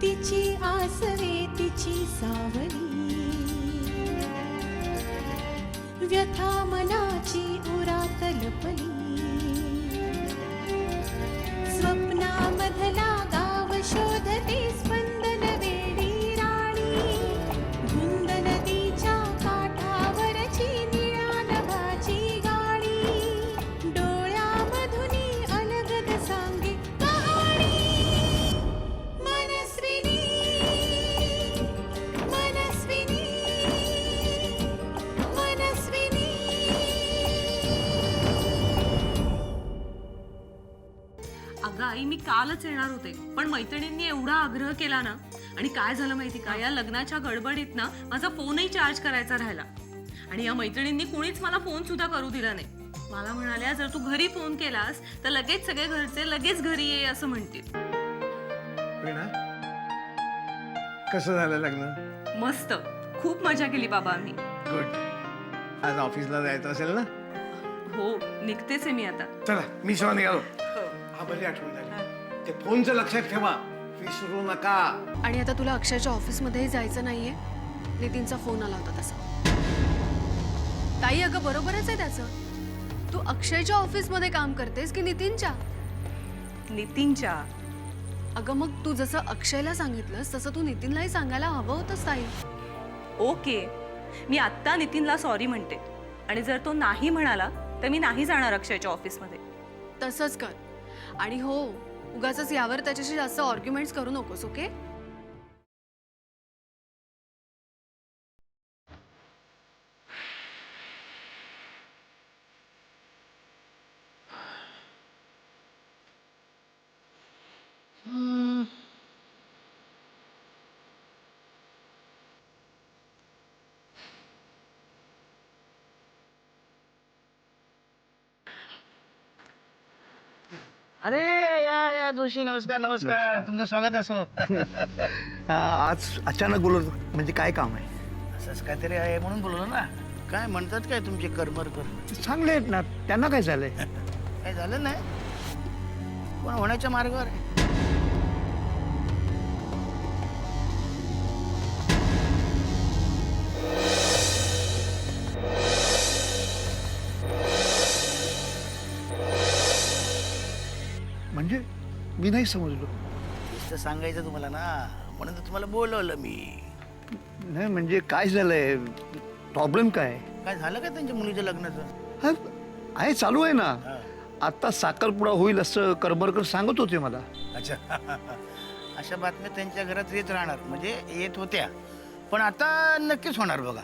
तिची आसवे तिची सावली, व्यथा मनाची उरात लपली, स्वप्नामधला गाव शोधते स्पंदन वेडी राणी, धुंद नदीच्या काठावरची निळ्या नभाची गाणी, डोळ्यामधुनी अलगद सांगे कहाणी. मनस्विनी मनस्विनी मनस्विनी. अगं आई, मी कालच येणार होते, पण मैत्रिणींनी एवढा आग्रह केला ना. आणि काय झालं माहिती का, या लग्नाच्या गडबडीत ना माझा फोनही चार्ज करायचा राहिला. आणि या मैत्रिणींनी कुणीच मला फोन सुद्धा करू दिला नाही. मला म्हणाल्या, जर तू घरी फोन केलास तर लगेच सगळे घरचे लगेच घरी ये असं म्हणतील. कसं झालं लग्न? मस्त, खूप मजा केली बाबा आम्ही. गुड. आज ऑफिसला जायचं असेल ना? हो, निघतेच आहे मी आता. चला, मी सेवा निघालो. हा, बरी आठवण झाली. ते फोनचं लक्षात ठेवा, विसरू नका. आणि आता तुला अक्षयच्या ऑफिसमध्येही जायचं नाहीये. नितीनचा फोन आला होता तसा. ताई, अगं बरोबरच आहे त्याचं. तू अक्षयच्या ऑफिसमध्ये काम करतेस की नितीनच्या? नितीनच्या. अगं मग तू जसं अक्षयला सांगितलंस तसं तू नितीनलाही सांगायला हवं होतंस ताई. ओके, मी आत्ता नितीनला सॉरी म्हणते. आणि जर तो नाही म्हणाला तर मी नाही जाणार अक्षयच्या ऑफिसमध्ये. तसंच कर. आणि हो, उगाचच यावर त्याच्याशी जास्त आर्ग्युमेंट्स करू नकोस, ओके? अरे या जोशी, नमस्कार. नमस्कार, तुमचं स्वागत असो. आज अचानक बोलवतो, म्हणजे काय काम आहे? असंच काहीतरी आहे म्हणून बोललो ना. काय म्हणतात काय तुमचे करमरकर? चांगले आहेत ना, त्यांना काय झालंय? काय झालं नाही, पण होण्याच्या मार्गावर आहे. म्हणजे मी नाही समजलो. तेच तर सांगायचं तुम्हाला ना, म्हणून तर तुम्हाला बोलवलं मी. नाही म्हणजे काय झालंय, प्रॉब्लेम काय? काय झालं का त्यांच्या मुलीच्या लग्नाचं? हा, आहे, चालू आहे ना. हा. आता साखरपुडा होईल असं करमरकर सांगत होते मला. अच्छा. अशा बातम्या त्यांच्या घरात येत राहणार, म्हणजे येत होत्या, पण आता नक्कीच होणार बघा.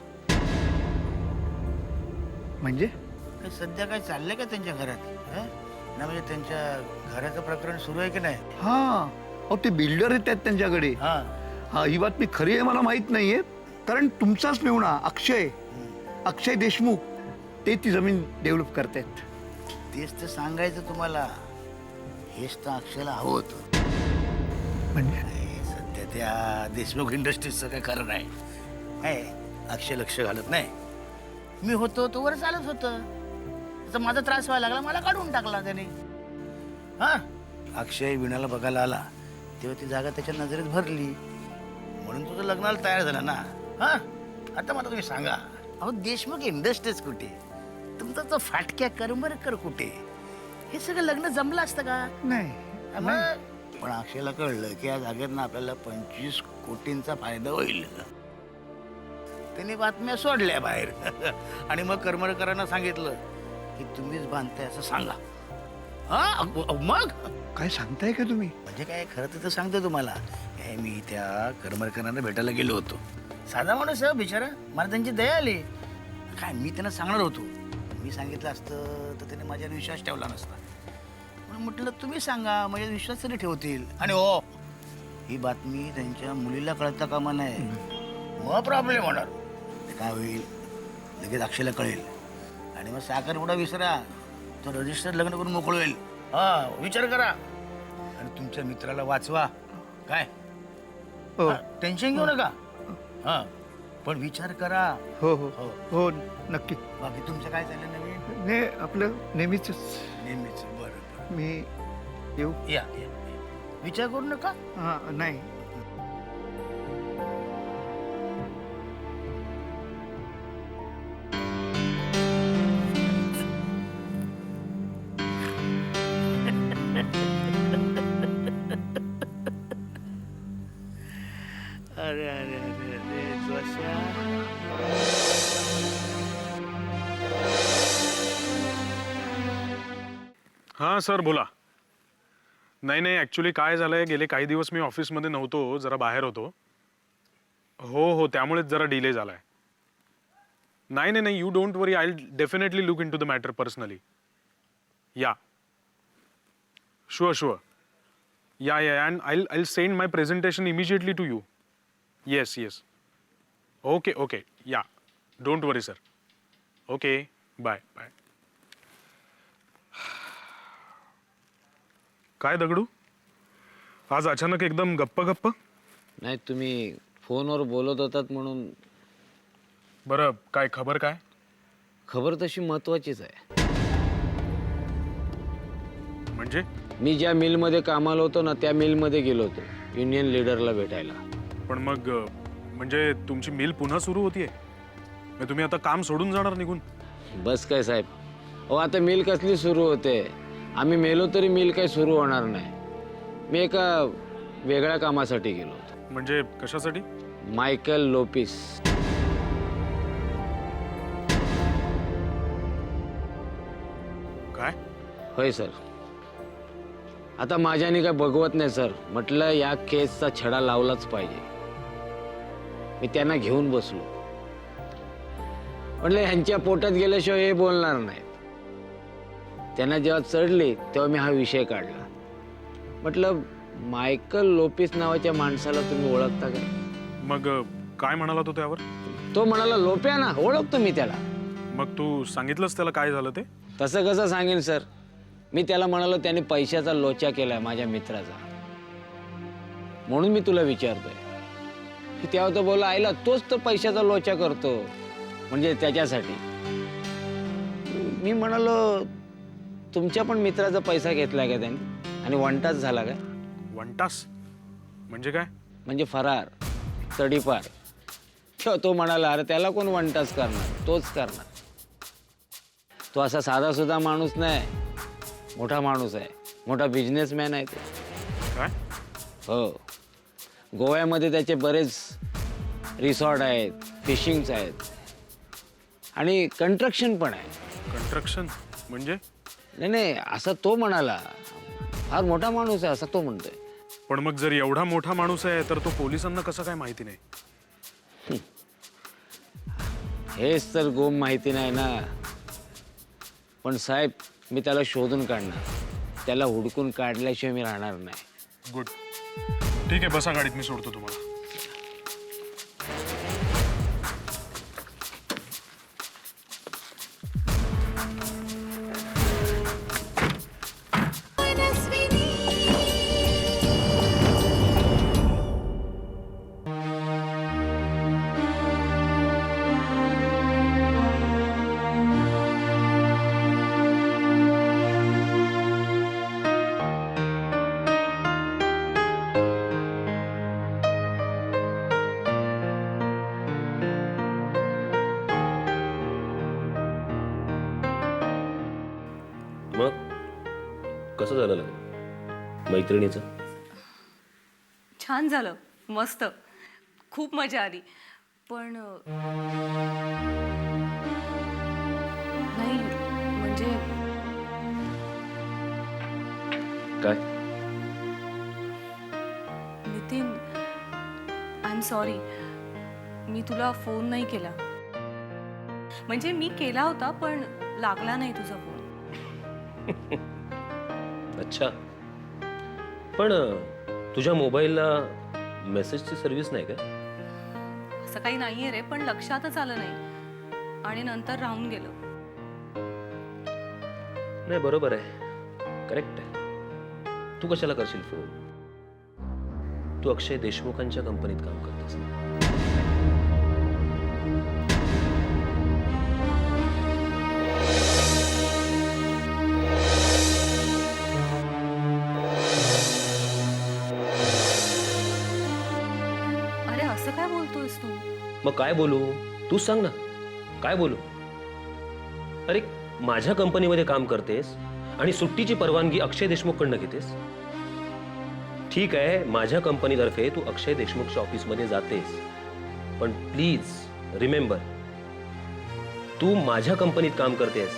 म्हणजे काय सध्या काय चाललंय का त्यांच्या घरात? ना म्हणजे त्यांच्या घराचं प्रकरण सुरू आहे की नाही? हा, अहो ते बिल्डर आहेत त्यांच्याकडे. हा. हा, ही बातमी खरी आहे मला माहित नाहीये, कारण तुमचाच मेहुणा अक्षय देशमुख ते ती जमीन डेव्हलप करतायत. तेच तर सांगायचं तुम्हाला. हेच तर अक्षयला हवं होतं. म्हणजे नाही, सध्या त्या देशमुख इंडस्ट्रीजचं काय खरं नाही. काय अक्षय लक्ष घालत नाही. मी होतो तोवर चालत होतं. तर माझा त्रास व्हायला लागला, मला काढून टाकला त्याने. हा, अक्षय विणाला बघायला आला तेव्हा ती जागा त्याच्या नजरेत भरली, म्हणून तुझं लग्नाला तयार झाला ना. हा, आता मला तुम्ही सांगा, अहो देशमुख इंडस्ट्रीज कुठे, तुमचा तो फाटक्या करमरकर कुठे? हे सगळं लग्न जमलं असतं का? नाही. पण अक्षयला कळलं की या जागेत आपल्याला 25 कोटींचा फायदा होईल. त्यांनी बातम्या सोडल्या बाहेर आणि मग करमरकरांना सांगितलं की तुम्हीच बांधताय असं सांगा. हा मग काय सांगताय का तुम्ही? म्हणजे काय खरं तर सांगतो तुम्हाला. मी त्या करमरकरांना भेटायला गेलो होतो. साधा माणूस आहे बिचारा, मला त्यांची दया आली. काय मी त्यांना सांगणार होतो, मी सांगितलं असतं तर त्याने माझ्यावर विश्वास ठेवला नसता. म्हणून म्हटलं तुम्ही सांगा, माझ्यावर विश्वास तरी ठेवतील. आणि हो, ही बातमी त्यांच्या मुलीला कळता कामा नये. मग प्रॉब्लेम होणार. ते काय होईल, लगेच अक्षयला कळेल आणि मग साखरपुडा विसरा, तो रजिस्टर लग्न करून मोकळ होईल. हा विचार करा आणि तुमच्या मित्राला वाचवा. काय हो टेन्शन घेऊ नका. हा पण विचार करा. हो हो हो. हो नक्की. बाकी तुमचं काय चाललं नवीन? नाही आपलं नेहमीच. नेहमीच. बरं मी येऊ. या या. विचार करू नका. हां नाही. अरे अरे अरे अरे जोशा. हां सर बोला. नाही नाही ॲक्च्युली काय झालं आहे, गेले काही दिवस मी ऑफिसमध्ये नव्हतो, जरा बाहेर होतो. हो हो त्यामुळेच जरा डिले झाला आहे. नाही नाही नाही, you don't worry, I will definitely look into the matter personally. Yeah sure sure. Yeah yeah and I will send my presentation immediately to you. Yes yes. Okay okay yeah. Don't worry sir. Okay bye bye. काय दगडू, आज अचानक एकदम गप्प गप्प? नाही, तुम्ही फोनवर बोलत होतात म्हणून. बरं काय खबर काय? खबर तशी महत्वाचीच आहे. म्हणजे मी ज्या मिलमध्ये कामाला होतो ना, त्या मिलमध्ये गेलो होतो युनियन लीडरला भेटायला. पण मग म्हणजे तुमची मिल पुन्हा सुरू होतीये? मग तुम्ही आता काम सोडून जाणार निघून? बस काय साहेब, अहो आता मिल कसली सुरू होते? आम्ही मेलो तरी मिल काही सुरू होणार नाही. मी एका वेगळ्या कामासाठी गेलो होतो. म्हणजे कशासाठी? Michael Lopes. काय? होय सर. आता माझ्याने काय बघवत नाही सर. म्हटलं या केसचा छडा लावलाच पाहिजे. मी त्यांना घेऊन बसलो. म्हटलं ह्यांच्या पोटात गेल्याशिवाय हे बोलणार नाहीत. त्यांना जेव्हा चढले तेव्हा मी हा विषय काढला. म्हटलं मायकल लोपिस नावाच्या माणसाला तुम्ही ओळखता काय? मग काय म्हणाला तो त्यावर? तो म्हणाला लोप्या ना, ओळखतो मी त्याला. मग तू सांगितलंस त्याला काय झालं ते? तसं कसं सांगेन सर. मी त्याला म्हणालो त्याने पैशाचा लोचा केलाय माझ्या मित्राचा, म्हणून मी तुला विचारतोय. तेव्हा तो बोला आईला तोच तर पैशाचा लोचा करतो, म्हणजे त्याच्यासाठी. मी म्हणालो तुमच्या पण मित्राचा पैसा घेतलाय का त्यांनी आणि वंटाच झाला काय? वंटास म्हणजे काय? म्हणजे फरार, तडीपार. तेव्हा तो म्हणाला अरे त्याला कोण वंटाच करणार, तोच करणार. तो असा साधा सुद्धा माणूस नाही, मोठा माणूस आहे, मोठा बिझनेसमॅन आहे तो. काय? हो, गोव्यामध्ये त्याचे बरेच रिसॉर्ट आहेत, फिशिंग्स आहेत आणि कंस्ट्रक्शन पण आहे. कंस्ट्रक्शन म्हणजे? नाही नाही, असं तो म्हणाला. फार मोठा माणूस आहे असं तो म्हणतोय. पण मग जर एवढा मोठा माणूस आहे तर तो पोलिसांना कसं काय माहिती नाही? हेच तर गोम माहिती नाही ना. पण साहेब मी त्याला शोधून काढणार. त्याला हुडकून काढल्याशिवाय मी राहणार नाही. गुड. ठीक आहे, बसा गाडीत, मी सोडतो तुम्हाला. मनस्विनी मग कसं झालं लग्न मैत्रिणीचं? छान झालं, मस्त, खूप मजा आली. पण नाही म्हणजे काय? Nitin, I am sorry. मी तुला फोन नाही केला. म्हणजे मी केला होता पण लागला नाही तुझा फोन. अच्छा. पण तुझ्या मोबाईलला मेसेजची सर्व्हिस नाही का? असं काही नाहीये रे, पण लक्षातच आलं नाही आणि नंतर राहून गेलं. नाही, बरोबर आहे, करेक्ट आहे. तू कशाला करशील फोन? तू अक्षय देशमुखांच्या कंपनीत काम करतेस ना? अरे असं काय बोलतोयस तू? मग काय बोलू? तूच सांग ना, काय बोलू? अरे, माझ्या कंपनीमध्ये काम करतेस आणि सुट्टीची परवानगी अक्षय देशमुखकडनं घेतेस. ठीक आहे, माझ्या कंपनीतर्फे तू अक्षय देशमुखच्या ऑफिसमध्ये जातेस, पण प्लीज रिमेंबर, तू माझ्या कंपनीत काम करतेस,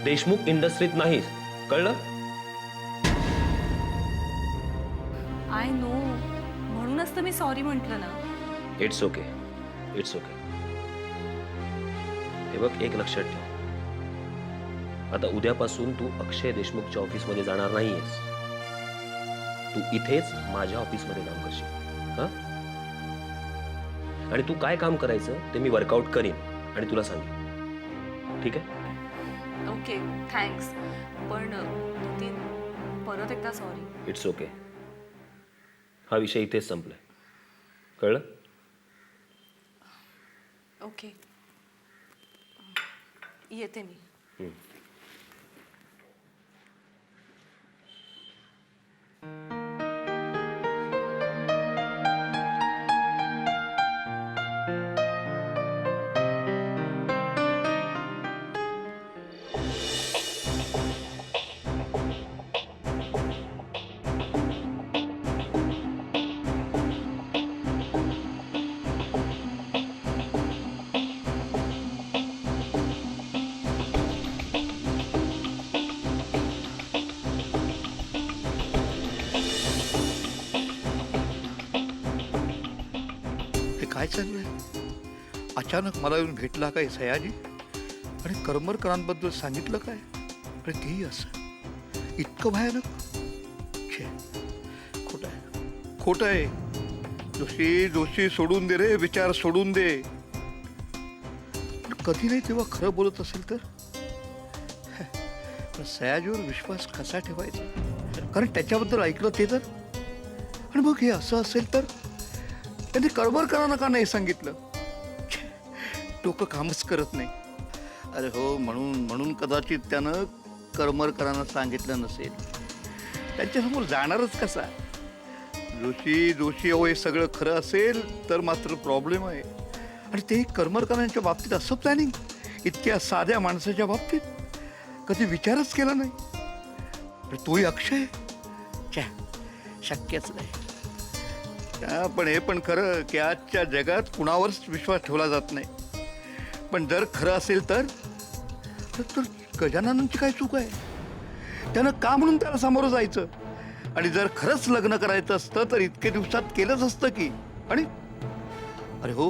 देशमुख इंडस्ट्रीत नाहीस. कळलं? आय नो, म्हणूनच तर मी सॉरी म्हटलं ना. It's okay, it's okay. हे बघ, एक लक्षात ठेव, आता उद्यापासून तू अक्षय देशमुखच्या ऑफिसमध्ये जाणार नाहीयेस. तू इथेच माझ्या ऑफिसमध्ये काम करशील. हा? आणि तू काय काम करायचं ते मी वर्कआउट करीन आणि तुला सांगेन. ठीक आहे? Okay, thanks. पण नितीन, परत एकदा सॉरी. It's okay. हा विषय इथेच संपलाय. कळलं? ओके, येते मी. हे काय चाललंय? अचानक मला येऊन भेटला काय सयाजी आणि करमरकरांबद्दल सांगितलं काय? अरे तेही असं इतकं भयानक? छे, खोटं आहे, खोटं आहे. जोशी जोशी सोडून दे रे, विचार सोडून दे. पण कधी नाही तेव्हा खरं बोलत असेल तर? पण सयाजीवर विश्वास कसा ठेवायचा? कारण त्याच्याबद्दल ऐकलं ते तर. आणि मग हे असं असेल तर त्यांनी करमरकरांना का नाही सांगितलं? डोकं कामच करत नाही. अरे हो, म्हणून कदाचित त्यानं करमरकरांना सांगितलं नसेल. त्यांच्यासमोर जाणारच कसा? जोशी अहो, हे सगळं खरं असेल तर मात्र प्रॉब्लेम आहे. आणि ते करमरकरांच्या बाबतीत असं प्लॅनिंग, इतक्या साध्या माणसाच्या बाबतीत कधी विचारच केला नाही. तोही अक्षय, शक्यच नाही. पण हे पण खरं की आजच्या जगात कुणावरच विश्वास ठेवला जात नाही. पण जर खरं असेल तर गजाननांची काय चूक आहे? त्यानं का म्हणून त्याला सामोरं जायचं? आणि जर खरंच लग्न करायचं असतं तर इतके दिवसात केलंच असतं की. आणि अरे हो,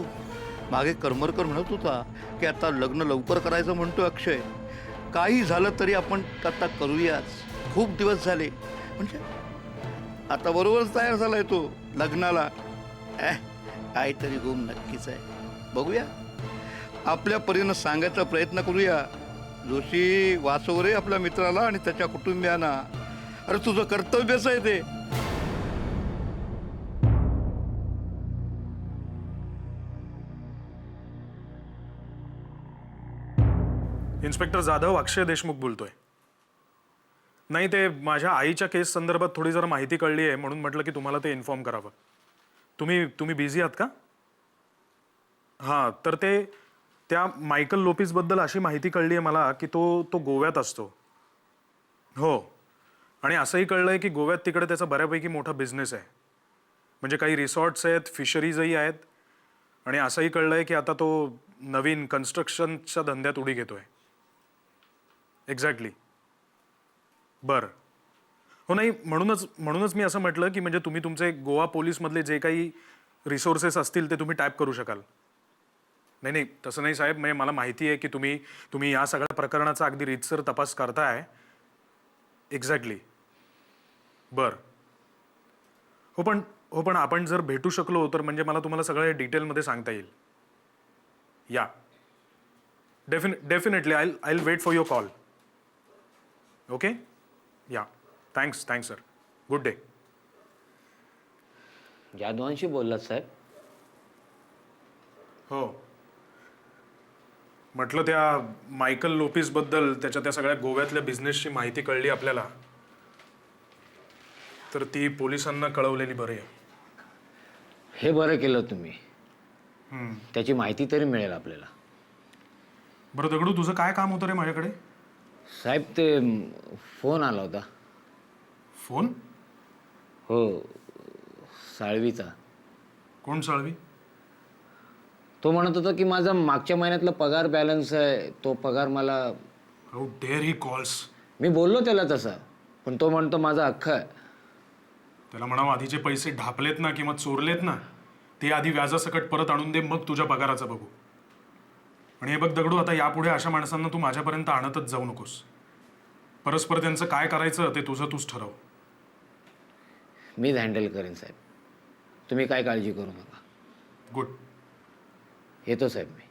मागे करमरकर म्हणत होता की आता लग्न लवकर करायचं म्हणतो अक्षय. काही झालं तरी आपण आता करूयाच, खूप दिवस झाले. म्हणजे आता बरोबरच तयार झालाय तो लग्नाला. काहीतरी गुम नक्कीच आहे. बघूया, आपल्या परीनं सांगायचा प्रयत्न करूया. जोशी, वाचव रे आपल्या मित्राला आणि त्याच्या कुटुंबियांना. अरे तुझं कर्तव्यच आहे ते. इन्स्पेक्टर जाधव, अक्षय देशमुख बोलतोय. नाही, ते माझ्या आईच्या केस संदर्भात थोडी जरा माहिती कळली आहे म्हणून म्हटलं की तुम्हाला ते इन्फॉर्म करावं. तुम्ही बिझी आहात का? हां, तर त्या मायकल लोपिसबद्दल अशी माहिती कळली आहे मला की तो गोव्यात असतो. हो, आणि असंही कळलंय की गोव्यात तिकडे त्याचा बऱ्यापैकी मोठा बिझनेस आहे. म्हणजे काही रिसॉर्ट्स आहेत, फिशरीजही आहेत. आणि असंही कळलंय की आता तो नवीन कन्स्ट्रक्शनच्या धंद्यात उडी घेतोय. एक्झॅक्टली. बरं. हो नाही, म्हणूनच मी असं म्हटलं की म्हणजे तुम्ही तुमचे गोवा पोलीसमधले जे काही रिसोर्सेस असतील ते तुम्ही टॅप करू शकाल. नाही तसं नाही साहेब, म्हणजे मला माहिती आहे की तुम्ही या सगळ्या प्रकरणाचा अगदी रीतसर तपास करताय. एक्झॅक्टली. बरं. हो पण आपण जर भेटू शकलो तर म्हणजे मला तुम्हाला सगळं डिटेलमध्ये सांगता येईल. Yeah definitely I wait for your call. Okay. Yeah thanks sir. Good day. जाधवांशी बोललात साहेब? हो, म्हटलं त्या मायकल लोपिसबद्दल, त्याच्या त्या सगळ्या गोव्यातल्या बिझनेसची माहिती कळली आपल्याला, तर ती पोलिसांना कळवलेली बरी आहे. हे बरं केलं तुम्ही. त्याची माहिती तरी मिळेल आपल्याला. बरं दगडू, तुझं काय काम होतं रे माझ्याकडे? साहेब ते फोन आला होता. फोन? हो, साळवीचा. कोण साळवी? तो म्हणत होता की माझा मागच्या महिन्यातला पगार बॅलन्स आहे, तो पगार मला. How dare he calls. मी बोललो त्याला तसा, पण तो म्हणतो माझा हक्क आहे. त्याला म्हणावं आधीचे पैसे ढापलेत ना किंवा चोरलेत ना, ते आधी व्याजासकट परत आणून दे, मग तुझ्या पगाराचं बघू. आणि हे बघ दगडू, आता यापुढे अशा माणसांना तू माझ्यापर्यंत आणतच जाऊ नकोस. परस्पर त्यांचं काय करायचं ते तूच ठरव. मीच हँडल करेन साहेब, तुम्ही काय काळजी करू नका. गुड. येतो साहेब मी.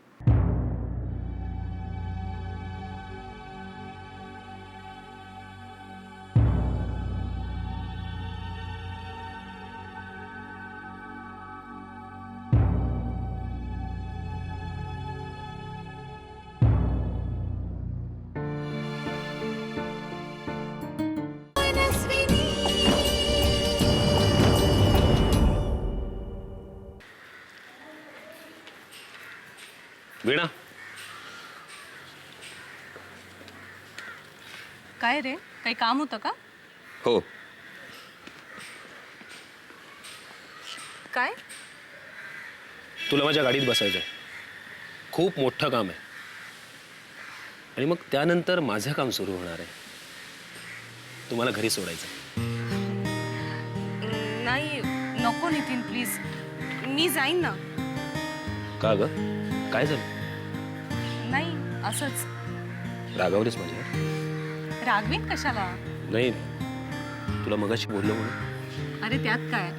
मनस्विनी वीणा, काय रे, काही काम होतं का? हो, काय? तुला माझ्या गाडीत बसायचं आहे. खूप मोठं काम आहे आणि मग त्यानंतर माझं काम सुरू होणार आहे. तुम्हाला घरी सोडायचं. नाही नको नितीन, प्लीज. मी जाईन ना. का ग, काय झालं? नाही असंच. रागावलीस माझ्यावर? रागवीन कशाला? नाही, तुला मगाशी बोललो म्हणून. अरे त्यात काय,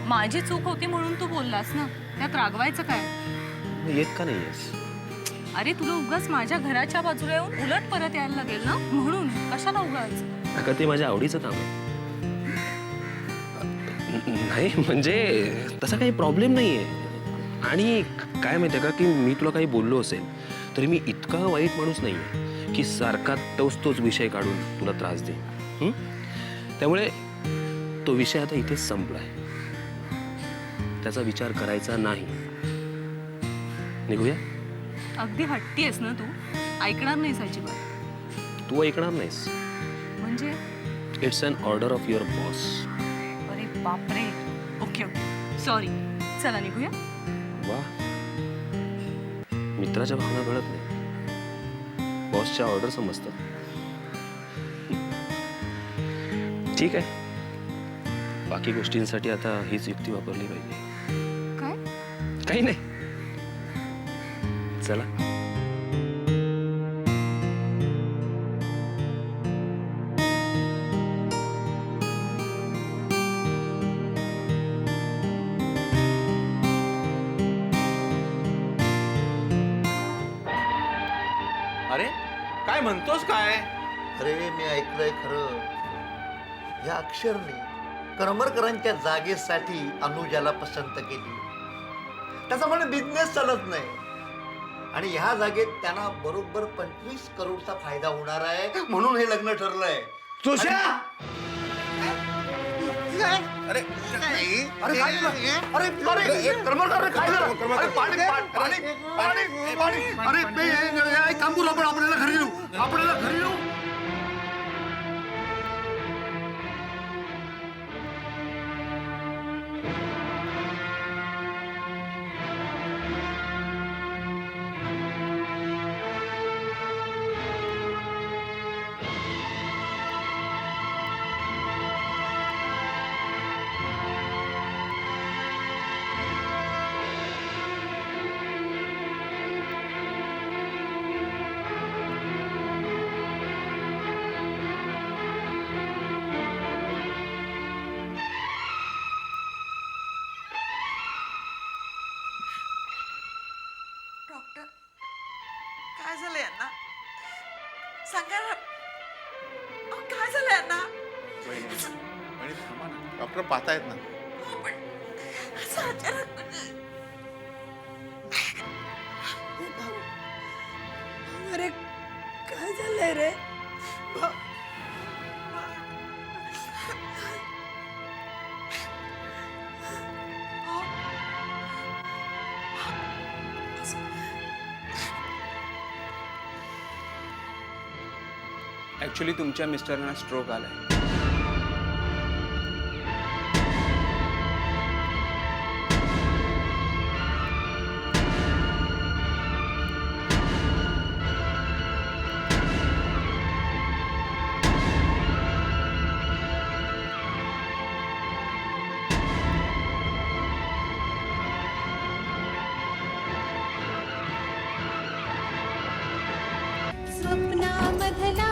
माझी चूक होती म्हणून तू बोललास ना, त्यात रागवायचं काय? मग येत का नाही आहेस? अरे तुला उगाच माझ्या घराच्या बाजूला येऊन उलट परत यायला लागेल ना, म्हणून कशाला उगाच. अगं ते माझ्या आवडीचं काम आहे. नाही म्हणजे तसा काही प्रॉब्लेम नाही आहे. आणि काय माहिती आहे का, की मी तुला काही बोललो असेल तरी मी इतका वाईट माणूस नाही आहे की सारखा तोच विषय काढून तुला त्रास दे. त्यामुळे तो विषय आता इथेच संपलाय. त्याचा विचार करायचा नाही. निघूया? अगदी हट्टी आहेस ना तू, ऐकणार नाहीस अजिबात. तू ऐकणार नाहीस म्हणजे? It's an order of your boss. अरे बापरे. Okay sorry. चला निघूया. वा, मित्राच्या भावना कळत नाही, बॉसच्या ऑर्डर समजतात. ठीक आहे, बाकी गोष्टींसाठी आता हीच युक्ती वापरली पाहिजे. काय? काही नाही, चला. अरे काय म्हणतोस काय? अरे मी ऐकलंय खरं, या अक्षरने करमरकरांच्या जागेसाठी अनुजाला पसंत केली. त्याचा म्हणे बिझनेस चालत नाही आणि ह्या जागेत त्यांना बरोबर 25 करोडचा फायदा होणार आहे, म्हणून हे लग्न ठरलंय. तुझ्या अरे अरे काय झालं? अरे करमरकर रे, काय झालं? अरे पाणी पाणी पाणी पाणी. अरे काम करू आपण, आपल्याला घरी येऊ. झालं यांना? सांगा ना. अहो, काय झालं यांना? वहिनी थांबा ना, डॉक्टर पाहतायत ना. अहो, पण असं अचानक म्हणजे- भाऊ, अरे काय झालंय रे? भाऊ, ॲक्च्युली तुमच्या मिस्टरांना स्ट्रोक आलाय. स्वप्नामधला